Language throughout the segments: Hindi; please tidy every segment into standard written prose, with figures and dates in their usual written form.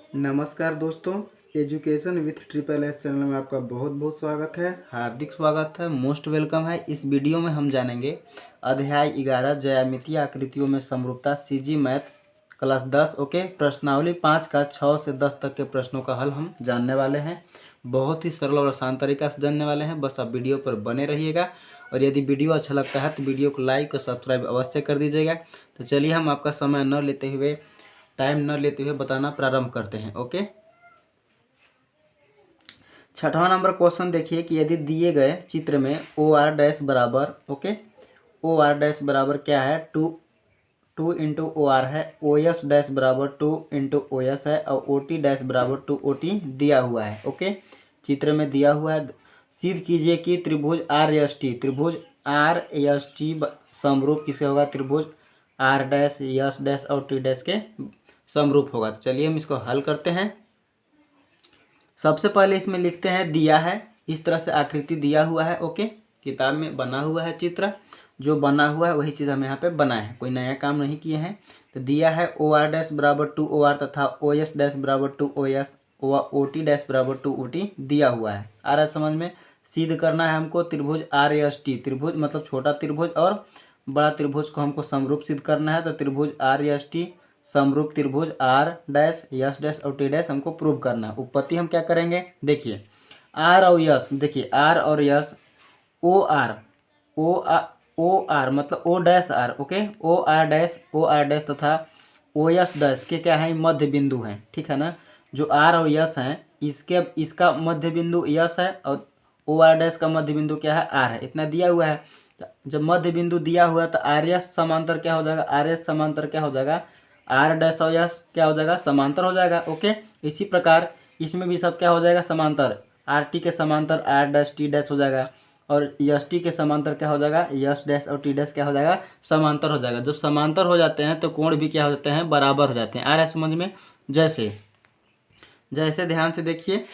नमस्कार दोस्तों, education with triple S channel में आपका बहुत बहुत स्वागत है। हार्दिक स्वागत है, मोस्ट वेलकम है। इस वीडियो में हम जानेंगे अध्याय 11 ज्यामितीय आकृतियों में समरूपता सीजी मैथ क्लास 10 ओके। प्रश्नावली 5 का 6 से 10 तक के प्रश्नों का हल हम जानने वाले हैं। बहुत ही सरल और आसान तरीका से जानने वाले हैं। बस आप वीडियो पर बने रहिएगा और यदि वीडियो अच्छा लगता है तो वीडियो को लाइक और सब्सक्राइब अवश्य कर दीजिएगा। तो चलिए हम आपका समय टाइम न लेते हुए बताना प्रारंभ करते हैं ओके। छठवां नंबर क्वेश्चन देखिए कि यदि दिए गए चित्र में ओ आर डैश बराबर ओके, ओ आर डैश बराबर क्या है, टू इंटू ओ आर है, ओ एस डैश बराबर 2 इंटू ओ एस है और ओ टी डैश बराबर 2 ओ टी दिया हुआ है ओके। चित्र में दिया हुआ है। सिद्ध कीजिए कि त्रिभुज आर एस टी समरूप किसे होगा, त्रिभुज आर डैश एस डैश और टी डैश के समरूप होगा। तो चलिए हम इसको हल करते हैं। सबसे पहले इसमें लिखते हैं दिया है, इस तरह से आकृति दिया हुआ है ओके। किताब में बना हुआ है चित्र, जो बना हुआ है वही चीज़ हम यहाँ पे बनाए हैं, कोई नया काम नहीं किए हैं। तो दिया है ओ आर डैश बराबर 2 ओ आर तथा ओ एस डैश बराबर 2 O S, O T dash बराबर 2 ओ टी दिया हुआ है। आ रहा है समझ में। सिद्ध करना है हमको त्रिभुज आर एस टी, त्रिभुज मतलब छोटा त्रिभुज और बड़ा त्रिभुज को हमको समरूप सिद्ध करना है। तो त्रिभुज आर एस टी समरूप त्रिभुज आर डैश यस डैश और टी डैश हमको प्रूव करना है। उत्पत्ति हम क्या करेंगे, देखिए आर और यस, देखिए आर और यस, ओ आर मतलब O dash R okay, O R dash तथा ओ एस डैश के क्या है, मध्य बिंदु हैं, ठीक है ना। जो आर और यस हैं इसका मध्य बिंदु यस है और ओ आर डैश का मध्य बिंदु क्या है, आर है। इतना दिया हुआ है। जब मध्य बिंदु दिया हुआ है तो आर एस समांतर क्या हो जाएगा, आर एस समांतर क्या हो जाएगा, आर डैश और यस क्या हो जाएगा, समांतर हो जाएगा ओके। इसी प्रकार इसमें भी सब क्या हो जाएगा, समांतर। आर टी के समांतर आर डैश टी डैश हो जाएगा और यस टी के समांतर क्या हो जाएगा, यस डैश और टी डैश क्या हो जाएगा, समांतर हो जाएगा। जब समांतर हो जाते हैं तो कोण भी क्या हो जाते हैं, बराबर हो जाते हैं। आ रहा है समझ में। जैसे जैसे ध्यान से देखिए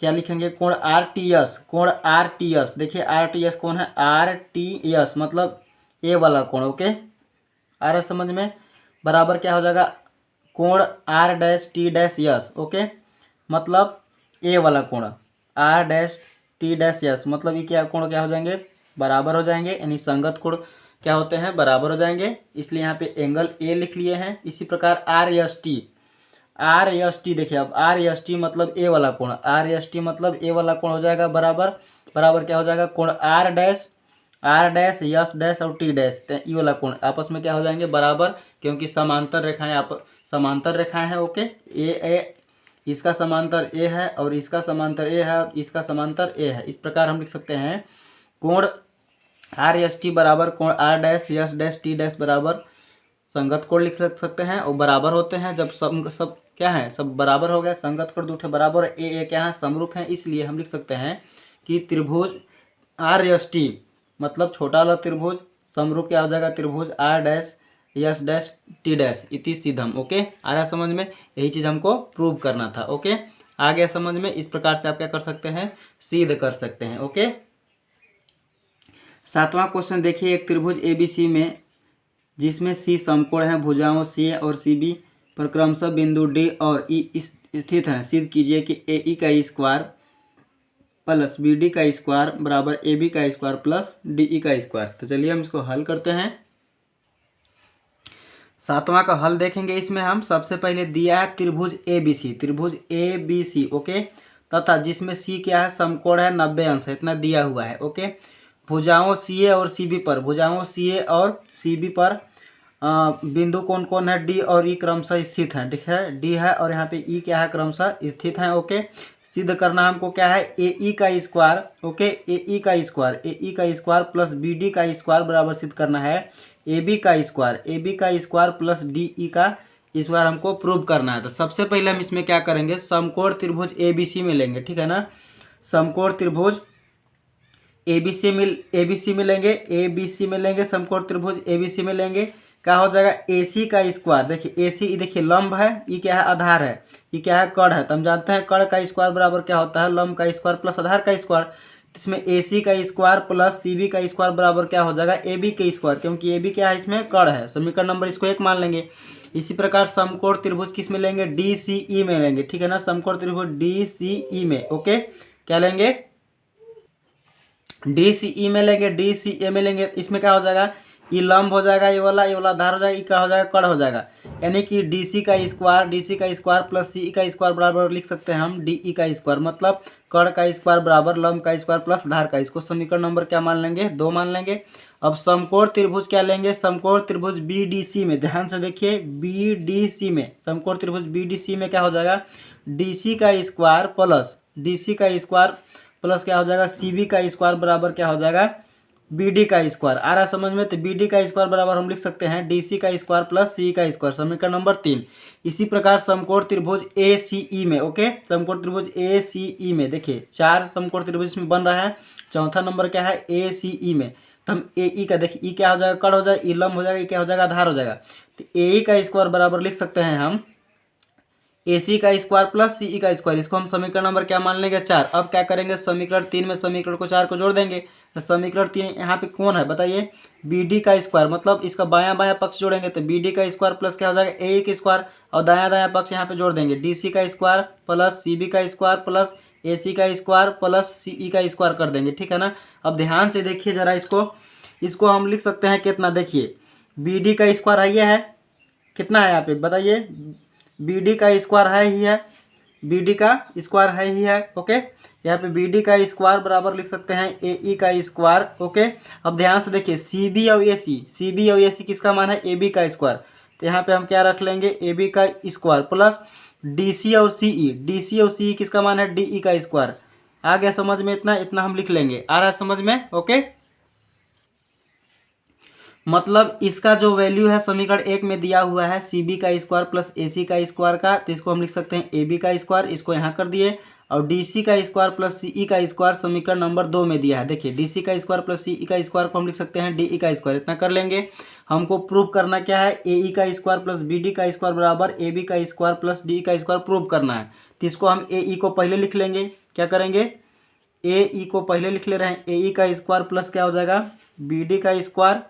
क्या लिखेंगे, कोण आर टी एस, कोण आर टी एस, देखिए आर टी एस कौन है, आर टी एस मतलब ए वाला कोण ओके। आ रहा है समझ में। बराबर क्या हो जाएगा, कोण R dash T dash S okay, मतलब ए वाला कोण R dash T dash S, मतलब ये क्या कोण क्या हो जाएंगे, बराबर हो जाएंगे। यानी संगत कोण क्या होते हैं, बराबर हो जाएंगे। इसलिए यहाँ पे एंगल ए लिख लिए हैं। इसी प्रकार आर एस टी देखिए, अब आर एस टी मतलब ए वाला कोण, आर एस टी मतलब ए वाला कोण हो जाएगा बराबर। बराबर क्या हो जाएगा, कोण आर डैश यस डैश और टी डैश, ये वाला कोण आपस में क्या हो जाएंगे, बराबर, क्योंकि समांतर रेखाएं हैं ओके। ए इसका समांतर ए है और इसका समांतर ए है और इसका समांतर ए है। इस प्रकार हम लिख सकते हैं कोण आर एस टी बराबर कोण R dash S dash T dash बराबर संगत कोण लिख सकते हैं और बराबर होते हैं। जब सब क्या है, सब बराबर हो गए, संगत कोण दूठे बराबर, ए क्या है, समरूप है। इसलिए हम लिख सकते हैं कि त्रिभुज आर एस टी मतलब छोटा वाला त्रिभुज समरूप क्या हो जाएगा, त्रिभुज R dash S dash T dash इति सीधम ओके। आ रहा समझ में। यही चीज़ हमको प्रूव करना था ओके। आ गया समझ में। इस प्रकार से आप क्या कर सकते हैं, सिद्ध कर सकते हैं ओके। सातवां क्वेश्चन देखिए, एक त्रिभुज एबीसी में जिसमें सी समकोण है, भुजाओं सी और सी बी पर क्रमशः बिंदु डी और ई स्थित है। सिद्ध कीजिए कि ए ई का स्क्वायर प्लस बी डी का स्क्वायर बराबर ए बी का स्क्वायर प्लस डी ई का स्क्वायर। तो चलिए हम इसको हल करते हैं। सातवां का हल देखेंगे। इसमें हम सबसे पहले दिया है त्रिभुज ए बी सी ओके, तथा जिसमें सी क्या है, समकोण है, 90 अंश है, इतना दिया हुआ है ओके। भुजाओं सी ए और सी बी पर, भुजाओं सी ए और सी बी पर बिंदु कौन कौन है, डी और ई क्रमशः स्थित है, ठीक है। डी है और यहाँ पे ई क्या है, क्रमशः स्थित है ओके। सिद्ध करना हमको क्या है, ए ई का स्क्वायर ओके, ए ई का स्क्वायर प्लस बी डी का स्क्वायर बराबर सिद्ध करना है ए बी का स्क्वायर प्लस डी ई का स्क्वायर हमको प्रूव करना है। तो सबसे पहले हम इसमें क्या करेंगे, समकोण त्रिभुज ए बी सी में लेंगे, ठीक है ना। समकोण त्रिभुज ए बी सी में लेंगे, समकोण त्रिभुज ए बी सी में लेंगे। क्या हो जाएगा, ए सी का स्क्वायर, देखिए ए सी देखिए लंब है, ये क्या है, आधार है, ये क्या है, कर्ण है। तो हम जानते हैं कर्ण का स्क्वायर बराबर क्या होता है, लंब का स्क्वायर प्लस आधार का स्क्वायर। इसमें ए सी का स्क्वायर प्लस सी बी का स्क्वायर बराबर क्या हो जाएगा, ए बी के स्क्वायर, क्योंकि ए बी क्या है, इसमें कर्ण है। समीकरण नंबर इसको 1 मान लेंगे। इसी प्रकार समकोण त्रिभुज किस में लेंगे, डी सी ई में लेंगे, ठीक है ना। समकोण त्रिभुज डी सी ई में, ओके, क्या लेंगे, डी सी ई में लेंगे, डी सी ए में लेंगे। इसमें क्या हो जाएगा, ये लंब हो जाएगा, ये वाला धार हो जाएगा, ये क्या हो जाएगा, कड़ हो जाएगा। यानी कि डी सी का स्क्वायर प्लस सी ई का स्क्वायर बराबर लिख सकते हैं हम डी ई का स्क्वायर, मतलब कड़ का स्क्वायर बराबर लंब का स्क्वायर प्लस धार का। इसको समीकरण नंबर क्या मान लेंगे, 2 मान लेंगे। अब समकोण त्रिभुज क्या लेंगे, समकोण त्रिभुज बी डी सी में, ध्यान से देखिए, बी डी सी में, समकोण त्रिभुज बी डी सी में क्या हो जाएगा, डी सी का स्क्वायर प्लस क्या हो जाएगा, सी बी का स्क्वायर बराबर क्या हो जाएगा, बी डी का स्क्वायर। आ रहा समझ में, तो बी डी का स्क्वायर बराबर हम लिख सकते हैं डी सी का स्क्वायर प्लस सी का स्क्वायर, समीकरण नंबर 3। इसी प्रकार समकोण त्रिभुज ए सी ई में, ओके, समकोण त्रिभुज ए सी ई में देखिए 4 समकोण त्रिभुज इसमें बन रहा है। चौथा नंबर क्या है, ए सी ई में, तो हम ए ई का देखिए, ई क्या हो जाएगा, कड़ हो जाएगा, ई लंब हो जाएगा, ई क्या हो जाएगा, आधार हो जाएगा। तो ए ई का स्क्वायर बराबर लिख सकते हैं हम ए सी का स्क्वायर प्लस सी ई का स्क्वायर। इसको हम समीकरण नंबर क्या मान लेंगे, 4। अब क्या करेंगे, समीकरण 3 में समीकरण को 4 को जोड़ देंगे। तो समीकरण 3 यहाँ पे कौन है बताइए, बी डी का स्क्वायर, मतलब इसका बायां पक्ष जोड़ेंगे तो बी डी का स्क्वायर प्लस क्या हो जाएगा, ए का स्क्वायर, और दायां पक्ष यहाँ पे जोड़ देंगे, डी सी का स्क्वायर प्लस सी बी का स्क्वायर प्लस ए सी का स्क्वायर प्लस सी ई का स्क्वायर कर देंगे, ठीक है ना। अब ध्यान से देखिए जरा, इसको हम लिख सकते हैं कितना, देखिए बी डी का स्क्वायर है, ये है कितना है यहाँ पे बताइए, बी डी का स्क्वायर है ही है, बी डी का स्क्वायर है ही है, ओके। यहाँ पे बी डी का स्क्वायर बराबर लिख सकते हैं ए ई का स्क्वायर, ओके। अब ध्यान से देखिए, सी बी और ए सी किसका मान है, ए बी का स्क्वायर। तो यहाँ पे हम क्या रख लेंगे, ए बी का स्क्वायर प्लस डी सी और सी ई किसका मान है, डी ई का स्क्वायर। आ गया समझ में, इतना हम लिख लेंगे, आ रहा है समझ में, ओके। मतलब इसका जो वैल्यू है समीकरण 1 में दिया हुआ है सी बी का स्क्वायर प्लस ए सी का स्क्वायर का, तो इसको हम लिख सकते हैं ए बी का स्क्वायर, इसको यहाँ कर दिए, और डी सी का स्क्वायर प्लस सी ई का स्क्वायर समीकरण नंबर 2 में दिया है। देखिए डी सी का स्क्वायर प्लस सी ई का स्क्वायर को हम लिख सकते हैं डी ई का स्क्वायर, इतना कर लेंगे। हमको प्रूव करना क्या है, ए ई का स्क्वायर प्लस बी डी का स्क्वायर बराबर ए बी का स्क्वायर प्लस डी ई का स्क्वायर प्रूव करना है। तो इसको हम ए ई को पहले लिख लेंगे, क्या करेंगे, ए ई को पहले लिख ले रहे हैं, ए ई का स्क्वायर प्लस क्या हो जाएगा, बी डी का स्क्वायर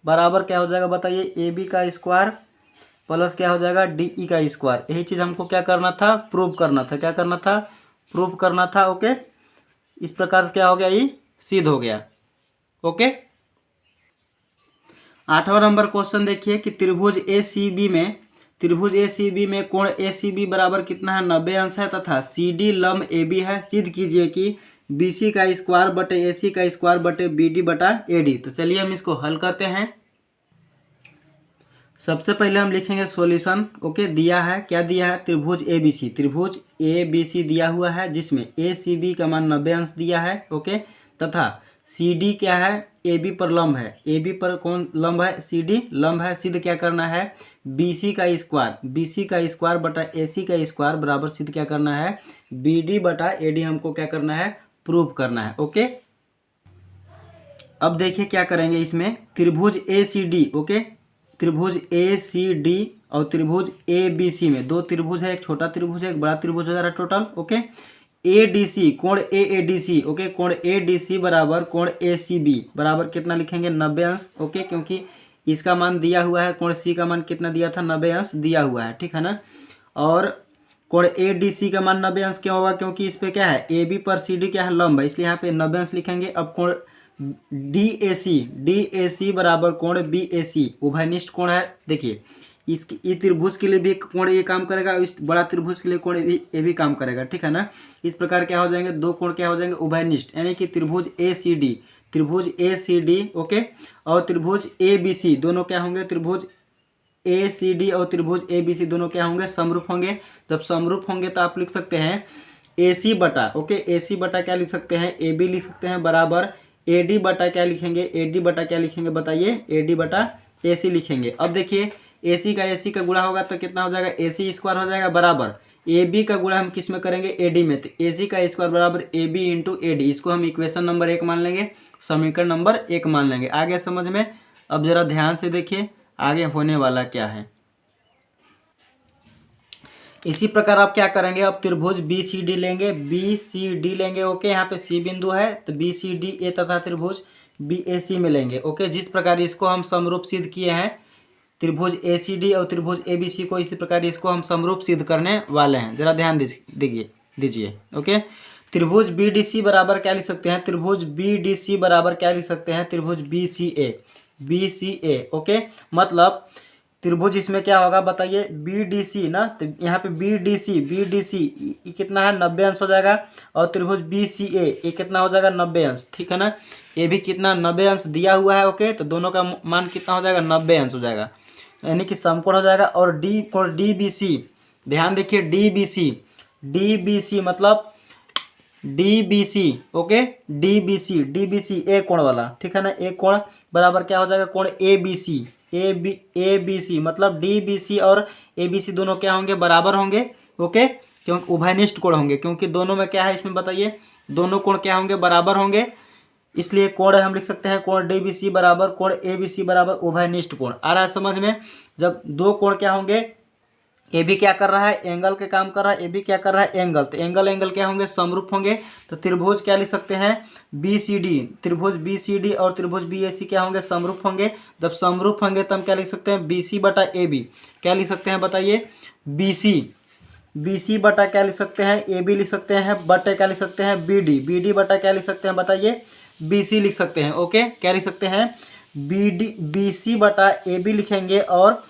बराबर क्या हो जाएगा बताइए, ए बी का स्क्वायर प्लस क्या हो जाएगा, डी ई का स्क्वायर। यही चीज़ हमको क्या करना था, प्रूव करना था, क्या करना था, प्रूव करना था, ओके। इस प्रकार से क्या हो गया, ये सिद्ध हो गया, ओके। 8वां नंबर क्वेश्चन देखिए कि त्रिभुज ए सी बी में कोण ए सी बी बराबर कितना है, 90 अंश है, तथा सी डी लंब ए बी है। सिद्ध कीजिए कि बी सी का स्क्वायर बटे ए सी का स्क्वायर बटे बी डी बटा ए डी। तो चलिए हम इसको हल करते हैं। सबसे पहले हम लिखेंगे सॉल्यूशन, ओके। दिया है, क्या दिया है, त्रिभुज ए बी सी दिया हुआ है, जिसमें ए सी बी का मान 90 अंश दिया है, ओके, तथा सी डी क्या है, ए बी पर लंब है, ए बी पर कौन लंब है, सी डी लंब है। सिद्ध क्या करना है, बी सी का स्क्वायर बटा ए सी का स्क्वायर बराबर सिद्ध क्या करना है, बी डी बटा ए डी हमको क्या करना है, प्रूव करना है, ओके। अब देखिए क्या करेंगे, इसमें त्रिभुज ए सी डी, ओके, त्रिभुज ए सी डी और त्रिभुज ए बी सी में 2 त्रिभुज है, एक छोटा त्रिभुज है, एक बड़ा त्रिभुज हो जा रहा है total, okay. A D C कोण ए डी सी, ओके, कोण ए डी सी बराबर कोण ए सी बी बराबर कितना लिखेंगे, 90 अंश, ओके, क्योंकि इसका मान दिया हुआ है, कोण सी का मान कितना दिया था, 90 अंश दिया हुआ है, ठीक है ना। और कोण ए डी सी का मान 90 अंश क्यों होगा, क्योंकि इस पे क्या है, ए बी पर सी डी क्या है, लंब है, इसलिए यहाँ पे 90 अंश लिखेंगे। अब कोण डी ए सी बराबर कोण बी ए सी उभयनिष्ठ कोण है। देखिए इस त्रिभुज के लिए भी कोण ये काम करेगा, इस बड़ा त्रिभुज के लिए कोण ये भी काम करेगा, ठीक है ना। इस प्रकार क्या हो जाएंगे, 2 कोण क्या हो जाएंगे, उभयनिष्ठ, यानी कि त्रिभुज ए सी डी, ओके, और त्रिभुज ए बी सी दोनों क्या होंगे, त्रिभुज ए सी डी और त्रिभुज ए बी सी दोनों क्या होंगे, समरूप होंगे। जब समरूप होंगे तो आप लिख सकते हैं ए सी बटा, ओके, ए सी बटा क्या लिख सकते हैं, ए बी लिख सकते हैं बराबर ए डी बटा क्या लिखेंगे, ए डी बटा क्या लिखेंगे बताइए, ए डी बटा ए सी लिखेंगे। अब देखिए ए सी का गुणा होगा तो कितना हो जाएगा, ए सी स्क्वायर हो जाएगा बराबर ए बी का गुणा हम किस में करेंगे, ए डी में, तो ए सी का स्क्वायर बराबर A B into A D. इसको हम इक्वेशन नंबर 1 मान लेंगे, समीकरण नंबर 1 मान लेंगे। आगे समझ में, अब जरा ध्यान से देखिए आगे होने वाला क्या है। इसी प्रकार आप क्या करेंगे, अब त्रिभुज बी सी डी लेंगे, ओके। यहाँ पे सी बिंदु है तो बी सी डी ए तथा त्रिभुज बी ए सी में लेंगे, ओके। जिस प्रकार इसको हम समरूप सिद्ध किए हैं त्रिभुज ACD और त्रिभुज ABC को इसी प्रकार इसको हम समरूप सिद्ध करने वाले हैं। जरा ध्यान दीजिए। ओके, त्रिभुज BDC बराबर क्या लिख सकते हैं? त्रिभुज BDC बराबर क्या लिख सकते हैं? त्रिभुज BCA। ओके, मतलब त्रिभुज इसमें क्या होगा बताइए? BDC ना, तो यहाँ पे BDC ये कितना है? 90 अंश हो जाएगा। और त्रिभुज BCA ये कितना हो जाएगा? 90 अंश। ठीक है ना, ये भी कितना? 90 अंश दिया हुआ है। ओके, तो दोनों का मान कितना हो जाएगा? 90 अंश हो जाएगा, यानी कि समकोण हो जाएगा। और DBC, ध्यान देखिए, DBC मतलब DBC। ओके, DBC ए कोण वाला, ठीक है ना, ए कोण बराबर क्या हो जाएगा? कोण ABC मतलब DBC और ABC दोनों क्या होंगे? बराबर होंगे। ओके, क्योंकि उभयनिष्ठ कोण होंगे, क्योंकि दोनों में क्या है इसमें बताइए? दोनों कोण क्या होंगे? बराबर होंगे, इसलिए कोण हम लिख सकते हैं कोण DBC बराबर कोण ABC बराबर उभयनिष्ठ कोण। आ रहा है समझ में? जब दो कोण क्या होंगे? ए भी क्या कर रहा है? एंगल के काम कर रहा है। ए भी क्या कर रहा है? एंगल। तो एंगल क्या होंगे? समरूप होंगे। तो त्रिभुज क्या लिख सकते हैं? BCD, त्रिभुज BCD और त्रिभुज BAC क्या होंगे? समरूप होंगे। जब समरूप होंगे तब क्या लिख सकते हैं? BC बटा AB। क्या लिख सकते हैं बताइए? BC बटा क्या लिख सकते हैं? AB लिख सकते हैं, बटे क्या लिख सकते हैं? BD बटा क्या लिख सकते हैं बताइए? BC लिख सकते हैं। ओके, क्या लिख सकते हैं? BC बटा AB लिखेंगे और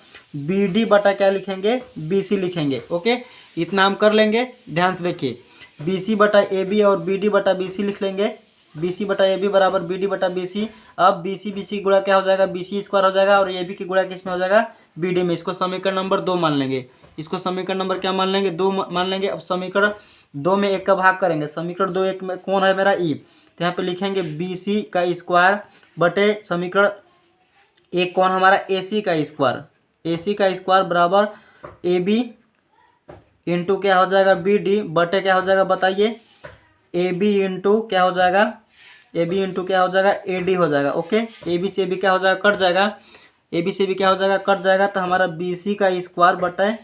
BD बटा क्या लिखेंगे? BC लिखेंगे। ओके, इतना हम कर लेंगे। ध्यान से देखिए, BC बटा AB और BD बटा BC लिख लेंगे। BC बटा AB बराबर BD बटा BC। अब BC गुणा क्या हो जाएगा? BC स्क्वायर हो जाएगा। और AB की गुणा किस में हो जाएगा? BD में। इसको समीकरण नंबर 2 मान लेंगे। इसको समीकरण नंबर क्या मान लेंगे? 2 मान लेंगे। अब समीकरण 2 में 1 का भाग करेंगे। समीकरण 2 1 में कौन है मेरा? E। तो यहाँ पे लिखेंगे BC का स्क्वायर बटे समीकरण 1 कौन हमारा? AC का स्क्वायर। AC का स्क्वायर बराबर AB इंटू क्या हो जाएगा? BD बटे क्या हो जाएगा बताइए? AB इंटू क्या हो जाएगा? AB इंटू क्या हो जाएगा? AD हो जाएगा। ओके, AB से भी क्या हो जाएगा? कट जाएगा। AB से भी क्या हो जाएगा? कट जाएगा। तो हमारा BC का स्क्वायर बटे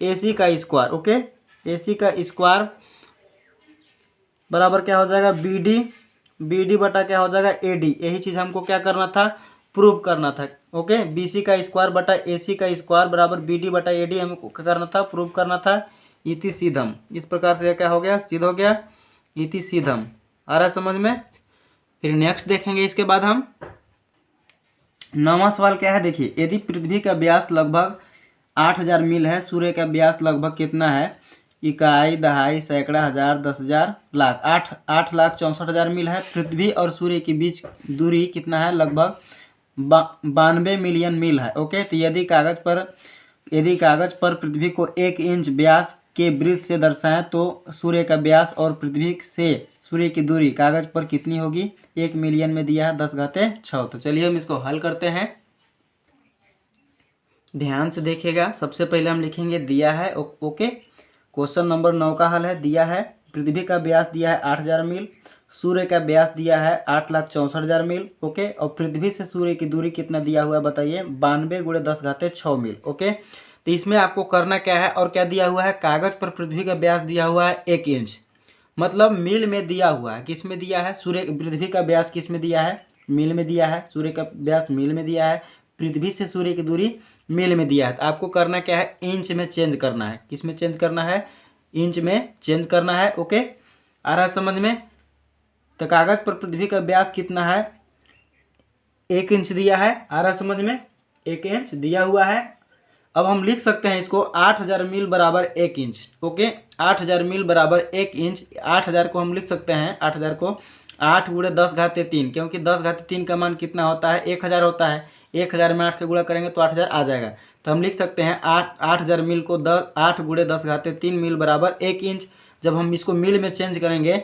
AC का स्क्वायर। ओके, AC का स्क्वायर बराबर क्या हो जाएगा? BD बटा क्या हो जाएगा? AD। यही चीज़ हमको क्या करना था? प्रूव करना था। ओके, BC का स्क्वायर बटा AC का स्क्वायर बराबर BD बटा AD हमको क्या करना था? प्रूव करना था। इति सीधम। इस प्रकार से क्या हो गया? सिद्ध हो गया। इति सीधम। आ रहा है समझ में? फिर नेक्स्ट देखेंगे इसके बाद हम 9वां सवाल क्या है? देखिए, यदि पृथ्वी का व्यास लगभग 8000 मील है, सूर्य का व्यास लगभग कितना है? इकाई, दहाई, सैकड़ा, हजार, 10,000, लाख। 8,64,000 मील है। पृथ्वी और सूर्य के बीच दूरी कितना है? लगभग 92 मिलियन मील है। ओके, तो यदि कागज पर पृथ्वी को 1 इंच व्यास के वृत्त से दर्शाएं तो सूर्य का व्यास और पृथ्वी से सूर्य की दूरी कागज पर कितनी होगी? 1 मिलियन में दिया है 10⁻6। तो चलिए हम इसको हल करते हैं। ध्यान से देखिएगा। सबसे पहले हम लिखेंगे दिया है। ओके, क्वेश्चन नंबर 9 का हल है। दिया है पृथ्वी का व्यास दिया है 8000 मील, सूर्य का व्यास दिया है 8,64,000 मील। ओके, और पृथ्वी से सूर्य की दूरी कितना दिया हुआ है बताइए? 92 × 10⁻6 मील। ओके, तो इसमें आपको करना क्या है और क्या दिया हुआ है? कागज पर पृथ्वी का व्यास दिया हुआ है 1 इंच, मतलब मील में दिया हुआ है। किस में दिया है? पृथ्वी का व्यास किस में दिया है? मील में दिया है। सूर्य का व्यास मील में दिया है। पृथ्वी से सूर्य की दूरी मील में दिया है। तो आपको करना क्या है? इंच में चेंज करना है। किस में चेंज करना है? इंच में चेंज करना है। ओके, आ रहा है समझ में? तो कागज पर पृथ्वी का व्यास कितना है? 1 इंच दिया है। आ रहा है समझ में? 1 इंच दिया हुआ है। अब हम लिख सकते हैं इसको 8000 मील बराबर 1 इंच। ओके, 8000 मील बराबर 1 इंच। 8000 को हम लिख सकते हैं, 8000 को 8 × 10⁻3, क्योंकि 10⁻3 का मान कितना होता है? 1000 होता है। 1000 में 8 का गुणा करेंगे तो 8000 आ जाएगा। तो हम लिख सकते हैं 8000 मील को 8 × 10⁻3 मील बराबर 1 इंच। जब हम इसको मील में चेंज करेंगे,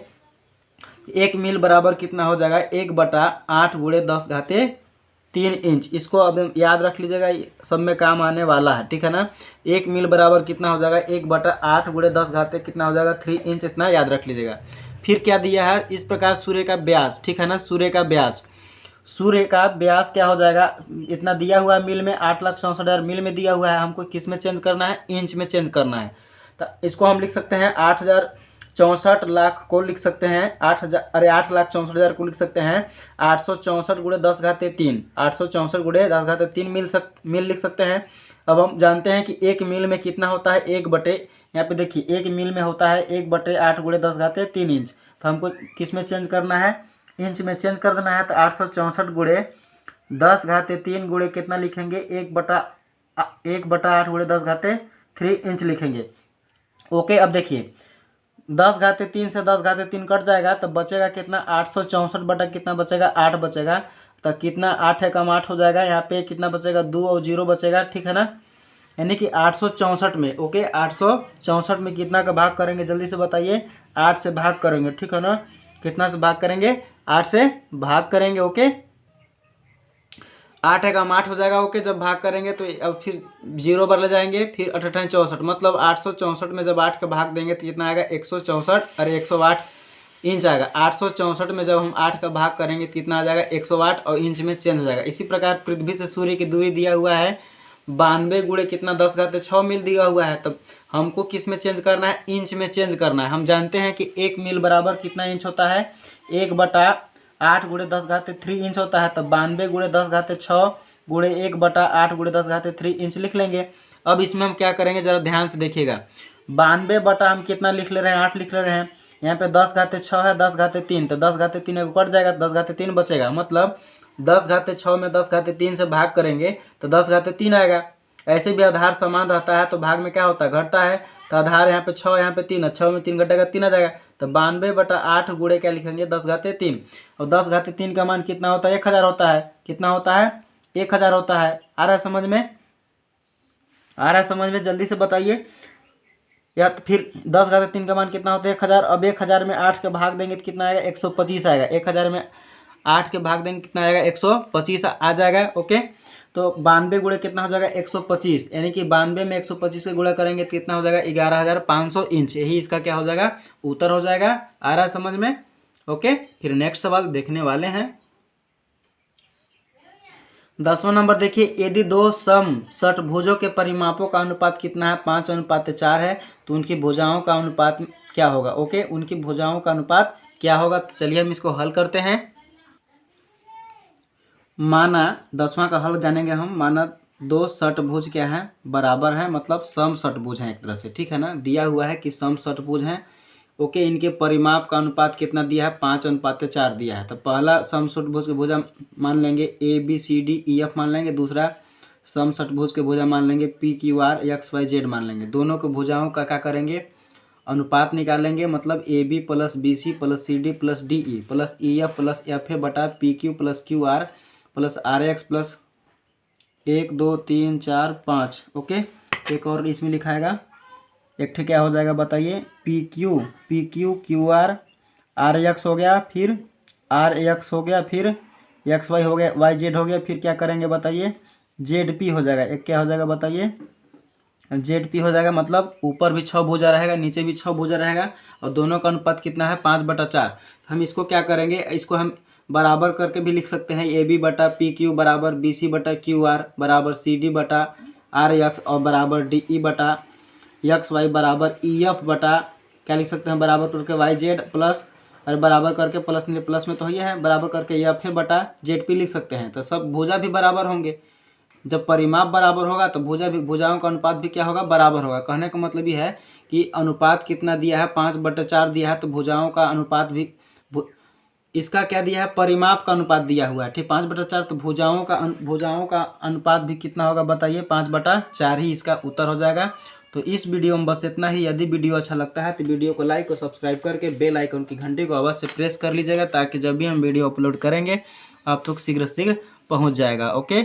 1 मील बराबर कितना हो जाएगा? 1/8 × 10⁻3 इंच। इसको अब याद रख लीजिएगा, सब में काम आने वाला है। ठीक है ना? 1 मील बराबर कितना हो जाएगा? 1/8 × 10⁻3 कितना हो जाएगा? 3 इंच। इतना याद रख लीजिएगा। फिर क्या दिया है? इस प्रकार सूर्य का व्यास, ठीक है ना? सूर्य का व्यास क्या हो जाएगा? इतना दिया हुआ है मील में, 8,64,000 मील में दिया हुआ है। हमको किस में चेंज करना है? इंच में चेंज करना है। तो इसको हम लिख सकते हैं 64 लाख को लिख सकते हैं 8,64,000 को लिख सकते हैं 864 गुणे 10⁻3, 864 गुणे 10⁻3 मिल लिख सकते हैं। अब हम जानते हैं कि एक मील में कितना होता है, एक बटे, यहाँ पे देखिए एक मील में होता है 1/8 गुणे 10⁻3 इंच। तो हमको किस में चेंज करना है, इंच में चेंज कर देना है। तो 864 गुणे 10⁻3 गुणे कितना लिखेंगे, 1/8 गुणे 10⁻3 इंच लिखेंगे। ओके, अब देखिए 10⁻3 से 10⁻3 कट जाएगा तो बचेगा कितना, 864 बटा कितना बचेगा, 8 बचेगा। तो कितना, 8 है कम 8 हो जाएगा, यहाँ पे कितना बचेगा, 2 और 0 बचेगा, ठीक है ना। यानी कि 864 में, ओके 864 में कितना का भाग करेंगे, जल्दी से बताइए। 8 से भाग करेंगे, ठीक है ना। कितना से भाग करेंगे, 8 से भाग करेंगे। ओके, 8 है कम 8 हो जाएगा। ओके, जब भाग करेंगे तो अब फिर 0 पर ले जाएंगे, फिर 8 8 64, मतलब 864 में जब 8 का भाग देंगे तो कितना आएगा, 164, अरे 108 इंच आएगा। 864 में जब हम 8 का भाग करेंगे तो कितना आ जाएगा, 108, और इंच में चेंज हो जाएगा। इसी प्रकार पृथ्वी से सूर्य की दूरी दिया हुआ है 92 गुणे कितना, 10⁻6 मील दिया हुआ है। तब हमको किस में चेंज करना है, इंच में चेंज करना है। हम जानते हैं कि 1 मील बराबर कितना इंच होता है, 1/8 गुणे 10⁻3 इंच होता है। तब 92 गुणे 10⁻6 गुणे 1/8 गुणे 10⁻3 इंच लिख लेंगे। अब इसमें हम क्या करेंगे, जरा ध्यान से देखिएगा। 92 बटा हम कितना लिख ले रहे हैं, 8 लिख ले रहे हैं। यहाँ पे 10⁻6 है, 10⁻3, तो 10⁻3 कट जाएगा, 10⁻3 बचेगा। मतलब 10⁻6 में 10⁻3 से भाग करेंगे तो 10⁻3 आएगा। ऐसे भी आधार समान रहता है तो भाग में क्या होता है, घटता है। तो आधार यहाँ पे 6, यहाँ पे 3 है, 6 में 3 घटेगा, 3 आ जाएगा। तो 92/8 गुणे क्या लिखेंगे, 10⁻3, और 10⁻3 का मान कितना होता है, 1000 होता है। कितना होता है, 1000 होता है। आ रहा है समझ में, आ रहा है समझ में, जल्दी से बताइए। या तो फिर 10⁻3 का मान कितना होता है, 1000। अब 1000 में 8 के भाग देंगे तो कितना आएगा, 125 आएगा। 1000 में 8 के भाग देंगे कितना आएगा, 125 आ जाएगा। ओके, तो 92 गुणे कितना हो जाएगा, 125, यानी कि 92 में 125 से गुणा करेंगे तो कितना हो जाएगा, 11,500 इंच। यही इसका क्या हो जाएगा, उत्तर हो जाएगा। आ रहा है समझ में। ओके, फिर नेक्स्ट सवाल देखने वाले हैं। 10वां नंबर देखिए, यदि दो समषटभुजों के परिमापों का अनुपात कितना है, 5:4 है, तो उनकी भुजाओं का अनुपात क्या होगा। ओके, उनकी भुजाओं का अनुपात क्या होगा। तो चलिए हम इसको हल करते हैं। माना 10वां का हल जानेंगे हम। माना दो षटभुज क्या है, बराबर है, मतलब समषटभुज हैं एक तरह से, ठीक है ना। दिया हुआ है कि समषटभुज हैं। ओके, इनके परिमाप का अनुपात कितना दिया है, 5:4 दिया है। तो पहला समषटभुज के भुजा मान लेंगे ABCDEF मान लेंगे। दूसरा समषटभुज के भुजा मान लेंगे PQR XYZ मान लेंगे। दोनों के भुजाओं का क्या करेंगे, अनुपात निकालेंगे। मतलब AB + BC + CD + DE + EF + FA बटा PQ + QR + RX + 1 2 3 4 5। ओके, एक और इसमें लिखाएगा, एक ठे क्या हो जाएगा बताइए, PQ QR RX हो गया, फिर RX हो गया, फिर XY हो गया, YZ हो गया, फिर क्या करेंगे बताइए, ZP हो जाएगा। एक क्या हो जाएगा बताइए, ZP हो जाएगा। मतलब ऊपर भी 6 भुजा रहेगा, नीचे भी 6 भुजा रहेगा, और दोनों का अनुपात कितना है, 5/4। हम इसको क्या करेंगे, इसको हम बराबर करके भी लिख सकते हैं। AB/PQ बराबर BC/QR बराबर CD/RX और बराबर DE/XY बराबर EF बटा क्या लिख सकते हैं, बराबर करके YZ प्लस, और बराबर करके प्लस प्लस में तो ये है, बराबर करके FA/ZP लिख सकते हैं। तो सब भुजा भी बराबर होंगे। जब परिमाप बराबर होगा तो भुजाओं का अनुपात भी क्या होगा, बराबर होगा। कहने का मतलब ये है कि अनुपात कितना दिया है, 5/4 दिया है, तो भुजाओं का अनुपात भी इसका क्या दिया है, परिमाप का अनुपात दिया हुआ है, ठीक, 5/4। तो भुजाओं का अनुपात भी कितना होगा बताइए, 5/4 ही इसका उत्तर हो जाएगा। तो इस वीडियो में बस इतना ही। यदि वीडियो अच्छा लगता है तो वीडियो को लाइक और सब्सक्राइब करके बेल आइकन की घंटी को अवश्य प्रेस कर लीजिएगा, ताकि जब भी हम वीडियो अपलोड करेंगे आप तक शीघ्र पहुंच जाएगा। ओके।